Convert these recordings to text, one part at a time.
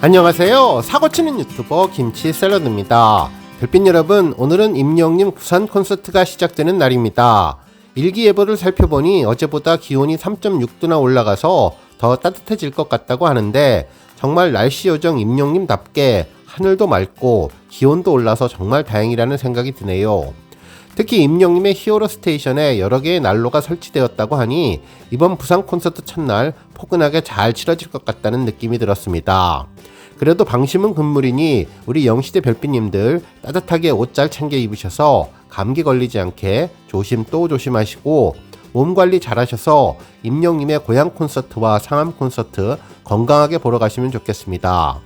안녕하세요. 사고치는 유튜버 김치샐러드입니다. 별빛 여러분, 오늘은 임영님 부산 콘서트가 시작되는 날입니다. 일기예보를 살펴보니 어제보다 기온이 3.6도나 올라가서 더 따뜻해질 것 같다고 하는데, 정말 날씨 요정 임영님답게 하늘도 맑고 기온도 올라서 정말 다행이라는 생각이 드네요. 특히 임영님의 히어로 스테이션에 여러 개의 난로가 설치되었다고 하니 이번 부산 콘서트 첫날 포근하게 잘 치러질 것 같다는 느낌이 들었습니다. 그래도 방심은 금물이니 우리 영시대 별빛님들 따뜻하게 옷 잘 챙겨 입으셔서 감기 걸리지 않게 조심 또 조심하시고 몸 관리 잘 하셔서 임영님의 고향 콘서트와 상암 콘서트 건강하게 보러 가시면 좋겠습니다.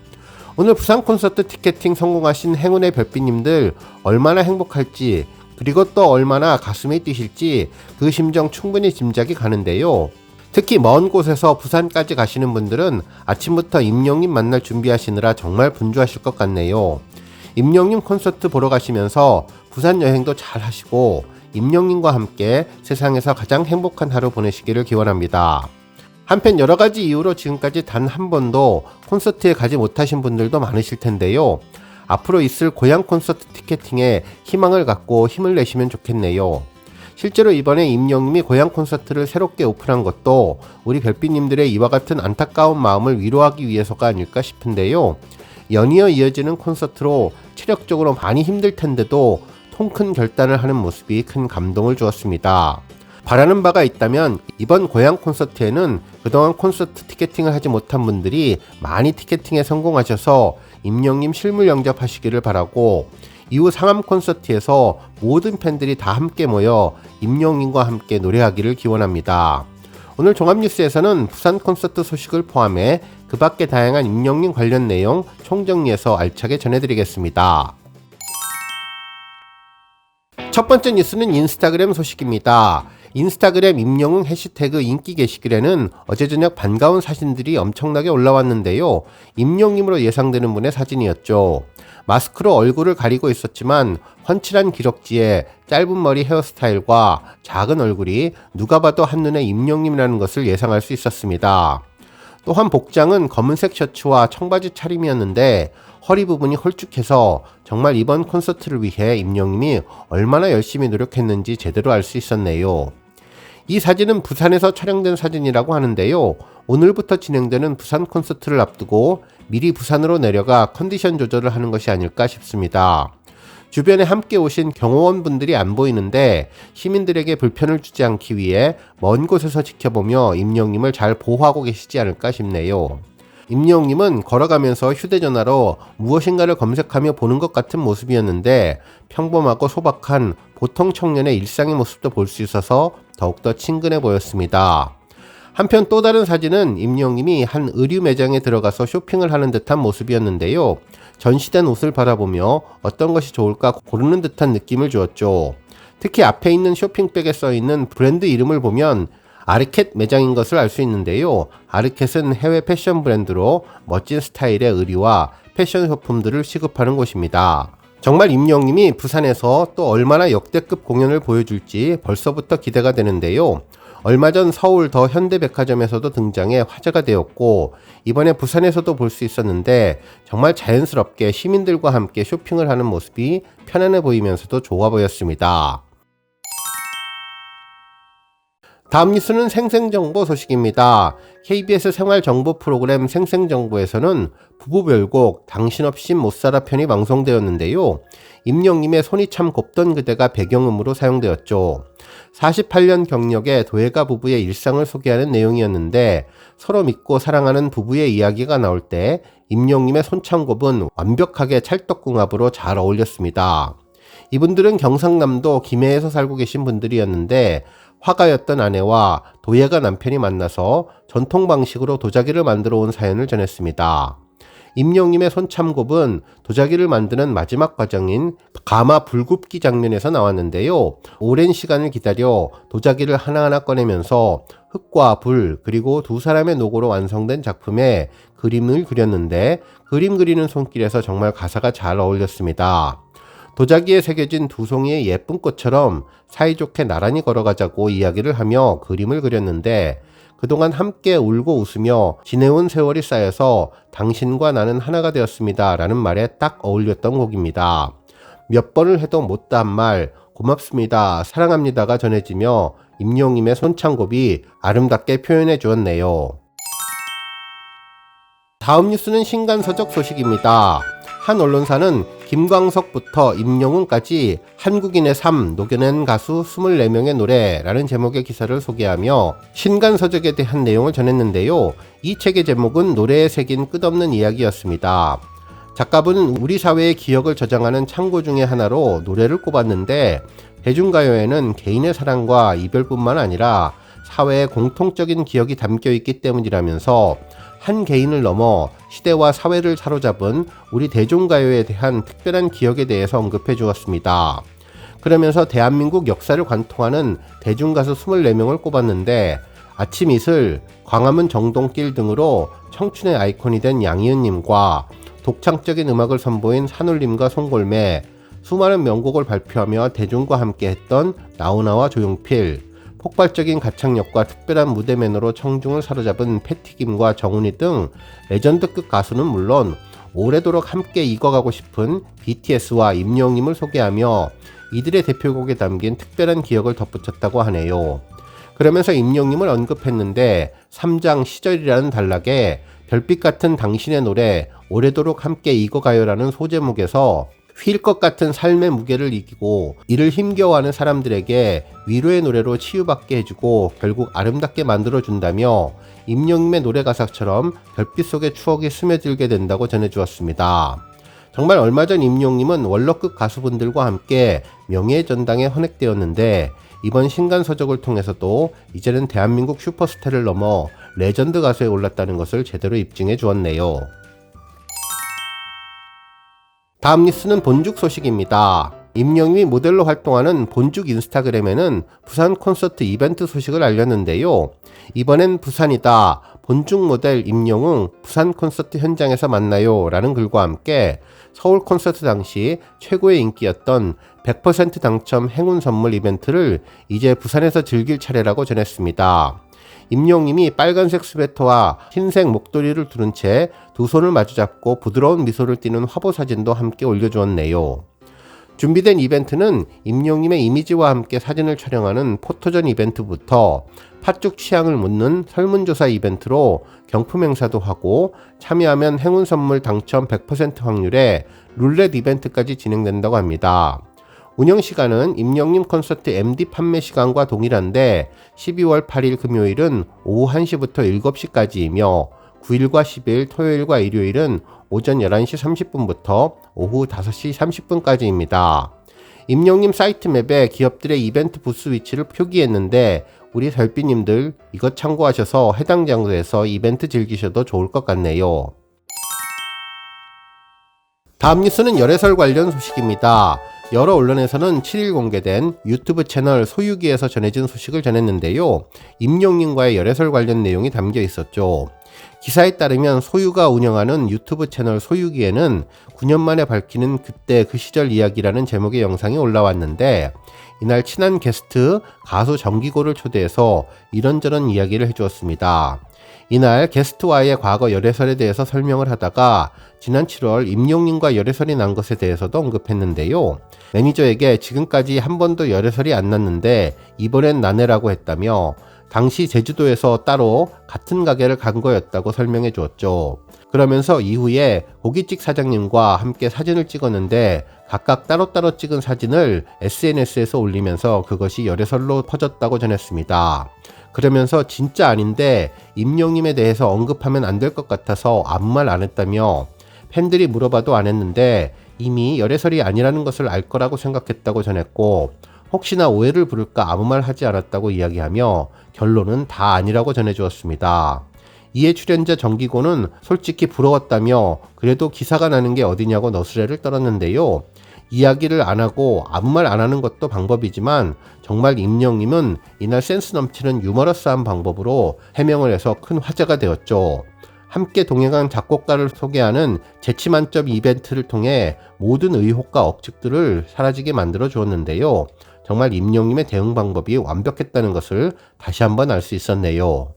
오늘 부산 콘서트 티켓팅 성공하신 행운의 별빛님들 얼마나 행복할지, 그리고 또 얼마나 가슴이 뛰실지 그 심정 충분히 짐작이 가는데요. 특히 먼 곳에서 부산까지 가시는 분들은 아침부터 임영님 만날 준비하시느라 정말 분주하실 것 같네요. 임영님 콘서트 보러 가시면서 부산 여행도 잘 하시고 임영님과 함께 세상에서 가장 행복한 하루 보내시기를 기원합니다. 한편 여러가지 이유로 지금까지 단 한 번도 콘서트에 가지 못하신 분들도 많으실 텐데요. 앞으로 있을 고향 콘서트 티켓팅에 희망을 갖고 힘을 내시면 좋겠네요. 실제로 이번에 임영님이 고향 콘서트를 새롭게 오픈한 것도 우리 별빛님들의 이와 같은 안타까운 마음을 위로하기 위해서가 아닐까 싶은데요. 연이어 이어지는 콘서트로 체력적으로 많이 힘들 텐데도 통큰 결단을 하는 모습이 큰 감동을 주었습니다. 바라는 바가 있다면 이번 고향 콘서트에는 그동안 콘서트 티켓팅을 하지 못한 분들이 많이 티켓팅에 성공하셔서 임영님 실물 영접하시기를 바라고, 이후 상암 콘서트에서 모든 팬들이 다 함께 모여 임영님과 함께 노래하기를 기원합니다. 오늘 종합뉴스에서는 부산 콘서트 소식을 포함해 그 밖의 다양한 임영님 관련 내용 총정리해서 알차게 전해드리겠습니다. 첫 번째 뉴스는 인스타그램 소식입니다. 인스타그램 임영웅 해시태그 인기 게시글에는 어제 저녁 반가운 사진들이 엄청나게 올라왔는데요. 임영님으로 예상되는 분의 사진이었죠. 마스크로 얼굴을 가리고 있었지만 훤칠한 기럭지에 짧은 머리 헤어스타일과 작은 얼굴이 누가 봐도 한눈에 임영님이라는 것을 예상할 수 있었습니다. 또한 복장은 검은색 셔츠와 청바지 차림이었는데 허리 부분이 홀쭉해서 정말 이번 콘서트를 위해 임영님이 얼마나 열심히 노력했는지 제대로 알 수 있었네요. 이 사진은 부산에서 촬영된 사진이라고 하는데요. 오늘부터 진행되는 부산 콘서트를 앞두고 미리 부산으로 내려가 컨디션 조절을 하는 것이 아닐까 싶습니다. 주변에 함께 오신 경호원 분들이 안 보이는데 시민들에게 불편을 주지 않기 위해 먼 곳에서 지켜보며 임영님을 잘 보호하고 계시지 않을까 싶네요. 임영님은 걸어가면서 휴대전화로 무엇인가를 검색하며 보는 것 같은 모습이었는데 평범하고 소박한 보통 청년의 일상의 모습도 볼 수 있어서 더욱더 친근해 보였습니다. 한편 또 다른 사진은 임영님이 한 의류 매장에 들어가서 쇼핑을 하는 듯한 모습이었는데요. 전시된 옷을 바라보며 어떤 것이 좋을까 고르는 듯한 느낌을 주었죠. 특히 앞에 있는 쇼핑백에 써있는 브랜드 이름을 보면 아르켓 매장인 것을 알 수 있는데요. 아르켓은 해외 패션 브랜드로 멋진 스타일의 의류와 패션 소품들을 취급하는 곳입니다. 정말 임영님이 부산에서 또 얼마나 역대급 공연을 보여줄지 벌써부터 기대가 되는데요. 얼마 전 서울 더 현대백화점에서도 등장해 화제가 되었고 이번에 부산에서도 볼 수 있었는데 정말 자연스럽게 시민들과 함께 쇼핑을 하는 모습이 편안해 보이면서도 좋아 보였습니다. 다음 뉴스는 생생정보 소식입니다. KBS 생활정보 프로그램 생생정보에서는 부부별곡 당신 없인 못살아 편이 방송되었는데요. 임영님의 손이 참 곱던 그대가 배경음으로 사용되었죠. 48년 경력의 도예가 부부의 일상을 소개하는 내용이었는데 서로 믿고 사랑하는 부부의 이야기가 나올 때 임영님의 손참곱은 완벽하게 찰떡궁합으로 잘 어울렸습니다. 이분들은 경상남도 김해에서 살고 계신 분들이었는데 화가였던 아내와 도예가 남편이 만나서 전통 방식으로 도자기를 만들어 온 사연을 전했습니다. 임영님의 손참곱은 도자기를 만드는 마지막 과정인 가마 불굽기 장면에서 나왔는데요. 오랜 시간을 기다려 도자기를 하나하나 꺼내면서 흙과 불 그리고 두 사람의 노고로 완성된 작품에 그림을 그렸는데 그림 그리는 손길에서 정말 가사가 잘 어울렸습니다. 도자기에 새겨진 두 송이의 예쁜 꽃처럼 사이좋게 나란히 걸어가자고 이야기를 하며 그림을 그렸는데 그동안 함께 울고 웃으며 지내온 세월이 쌓여서 당신과 나는 하나가 되었습니다 라는 말에 딱 어울렸던 곡입니다. 몇 번을 해도 못다한 말 고맙습니다 사랑합니다가 전해지며 임영님의 손창곱이 아름답게 표현해 주었네요. 다음 뉴스는 신간서적 소식입니다. 한 언론사는 김광석부터 임영웅까지 한국인의 삶 녹여낸 가수 24명의 노래라는 제목의 기사를 소개하며 신간서적에 대한 내용을 전했는데요. 이 책의 제목은 노래에 새긴 끝없는 이야기였습니다. 작가분은 우리 사회의 기억을 저장하는 창고 중의 하나로 노래를 꼽았는데 대중가요에는 개인의 사랑과 이별뿐만 아니라 사회의 공통적인 기억이 담겨 있기 때문이라면서 한 개인을 넘어 시대와 사회를 사로잡은 우리 대중가요에 대한 특별한 기억에 대해서 언급해 주었습니다. 그러면서 대한민국 역사를 관통하는 대중가수 24명을 꼽았는데 아침 이슬, 광화문 정동길 등으로 청춘의 아이콘이 된 양희은님과 독창적인 음악을 선보인 산울림과 송골매, 수많은 명곡을 발표하며 대중과 함께 했던 나훈아와 조용필, 폭발적인 가창력과 특별한 무대맨으로 청중을 사로잡은 패티김과 정훈이 등 레전드급 가수는 물론 오래도록 함께 익어가고 싶은 BTS와 임영웅을 소개하며 이들의 대표곡에 담긴 특별한 기억을 덧붙였다고 하네요. 그러면서 임영웅을 언급했는데 3장 시절이라는 단락에 별빛 같은 당신의 노래 오래도록 함께 익어가요라는 소제목에서 휠 것 같은 삶의 무게를 이기고 이를 힘겨워하는 사람들에게 위로의 노래로 치유받게 해주고 결국 아름답게 만들어준다며 임영웅의 노래 가사처럼 별빛 속에 추억이 스며들게 된다고 전해주었습니다. 정말 얼마 전 임영웅은 원로급 가수분들과 함께 명예의 전당에 헌액되었는데 이번 신간서적을 통해서도 이제는 대한민국 슈퍼스타를 넘어 레전드 가수에 올랐다는 것을 제대로 입증해 주었네요. 다음 뉴스는 본죽 소식입니다. 임영웅이 모델로 활동하는 본죽 인스타그램에는 부산 콘서트 이벤트 소식을 알렸는데요. 이번엔 부산이다. 본죽 모델 임영웅 부산 콘서트 현장에서 만나요 라는 글과 함께 서울 콘서트 당시 최고의 인기였던 100% 당첨 행운 선물 이벤트를 이제 부산에서 즐길 차례라고 전했습니다. 임영웅이 빨간색 스웨터와 흰색 목도리를 두른 채 두 손을 마주잡고 부드러운 미소를 띠는 화보 사진도 함께 올려주었네요. 준비된 이벤트는 임영웅의 이미지와 함께 사진을 촬영하는 포토전 이벤트부터 팥죽 취향을 묻는 설문조사 이벤트로 경품 행사도 하고 참여하면 행운 선물 당첨 100% 확률에 룰렛 이벤트까지 진행된다고 합니다. 운영 시간은 임영웅 콘서트 MD 판매 시간과 동일한데 12월 8일 금요일은 오후 1시부터 7시까지이며 9일과 10일 토요일과 일요일은 오전 11시 30분부터 오후 5시 30분까지입니다. 임영웅 사이트 맵에 기업들의 이벤트 부스 위치를 표기했는데 우리 별빛님들 이것 참고하셔서 해당 장소에서 이벤트 즐기셔도 좋을 것 같네요. 다음 뉴스는 열애설 관련 소식입니다. 여러 언론에서는 7일 공개된 유튜브 채널 소유기에서 전해진 소식을 전했는데요. 임영웅과의 열애설 관련 내용이 담겨 있었죠. 기사에 따르면 소유가 운영하는 유튜브 채널 소유기에는 9년 만에 밝히는 그때 그 시절 이야기라는 제목의 영상이 올라왔는데 이날 친한 게스트 가수 정기고를 초대해서 이런저런 이야기를 해주었습니다. 이날 게스트와의 과거 열애설에 대해서 설명을 하다가 지난 7월 임영웅과 열애설이 난 것에 대해서도 언급했는데요. 매니저에게 지금까지 한 번도 열애설이 안 났는데 이번엔 나네라고 했다며 당시 제주도에서 따로 같은 가게를 간 거였다고 설명해 주었죠. 그러면서 이후에 고깃집 사장님과 함께 사진을 찍었는데 각각 따로따로 찍은 사진을 SNS에서 올리면서 그것이 열애설로 퍼졌다고 전했습니다. 그러면서 진짜 아닌데 임영웅에 대해서 언급하면 안 될 것 같아서 아무 말 안 했다며 팬들이 물어봐도 안 했는데 이미 열애설이 아니라는 것을 알 거라고 생각했다고 전했고 혹시나 오해를 부를까 아무 말 하지 않았다고 이야기하며 결론은 다 아니라고 전해주었습니다. 이에 출연자 정기고는 솔직히 부러웠다며 그래도 기사가 나는 게 어디냐고 너스레를 떨었는데요. 이야기를 안 하고 아무 말 안 하는 것도 방법이지만 정말 임영웅은 이날 센스 넘치는 유머러스한 방법으로 해명을 해서 큰 화제가 되었죠. 함께 동행한 작곡가를 소개하는 재치 만점 이벤트를 통해 모든 의혹과 억측들을 사라지게 만들어 주었는데요. 정말 임영웅의 대응 방법이 완벽했다는 것을 다시 한번 알 수 있었네요.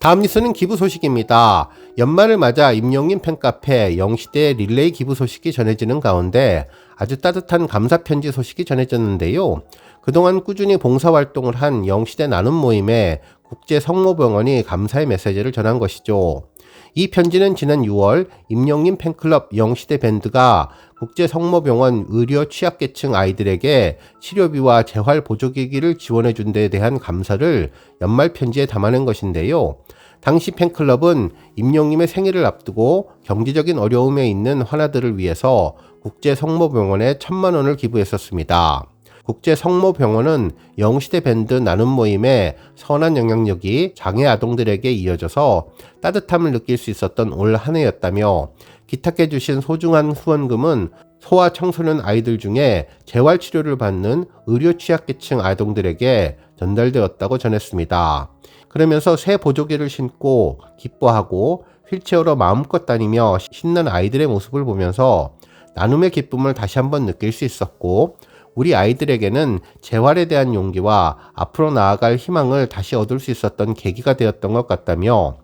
다음 뉴스는 기부 소식입니다. 연말을 맞아 임영님 팬카페 영시대 릴레이 기부 소식이 전해지는 가운데 아주 따뜻한 감사 편지 소식이 전해졌는데요. 그동안 꾸준히 봉사활동을 한 영시대 나눔 모임에 국제성모병원이 감사의 메시지를 전한 것이죠. 이 편지는 지난 6월 임영님 팬클럽 영시대 밴드가 국제성모병원 의료 취약계층 아이들에게 치료비와 재활보조기기를 지원해준 데에 대한 감사를 연말 편지에 담아낸 것인데요. 당시 팬클럽은 임영님의 생일을 앞두고 경제적인 어려움에 있는 환아들을 위해서 국제성모병원에 1,000만 원을 기부했었습니다. 국제성모병원은 영시대 밴드 나눔 모임의 선한 영향력이 장애 아동들에게 이어져서 따뜻함을 느낄 수 있었던 올 한 해였다며 기탁해 주신 소중한 후원금은 소아 청소년 아이들 중에 재활치료를 받는 의료 취약계층 아동들에게 전달되었다고 전했습니다. 그러면서 새 보조기를 신고 기뻐하고 휠체어로 마음껏 다니며 신난 아이들의 모습을 보면서 나눔의 기쁨을 다시 한번 느낄 수 있었고, 우리 아이들에게는 재활에 대한 용기와 앞으로 나아갈 희망을 다시 얻을 수 있었던 계기가 되었던 것 같다며,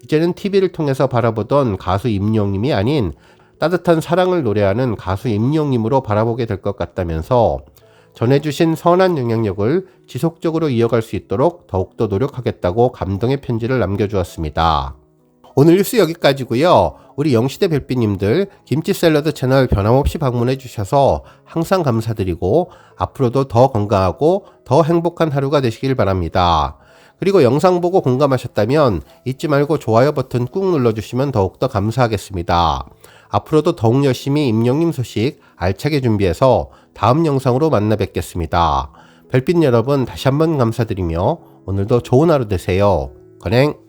이제는 TV를 통해서 바라보던 가수 임영님이 아닌 따뜻한 사랑을 노래하는 가수 임영님으로 바라보게 될 것 같다면서 전해주신 선한 영향력을 지속적으로 이어갈 수 있도록 더욱더 노력하겠다고 감동의 편지를 남겨주었습니다. 오늘 뉴스 여기까지고요. 우리 영시대 별빛님들 김치샐러드 채널 변함없이 방문해 주셔서 항상 감사드리고 앞으로도 더 건강하고 더 행복한 하루가 되시길 바랍니다. 그리고 영상 보고 공감하셨다면 잊지 말고 좋아요 버튼 꾹 눌러주시면 더욱더 감사하겠습니다. 앞으로도 더욱 열심히 임영님 소식 알차게 준비해서 다음 영상으로 만나 뵙겠습니다. 별빛 여러분 다시 한번 감사드리며 오늘도 좋은 하루 되세요. 건행!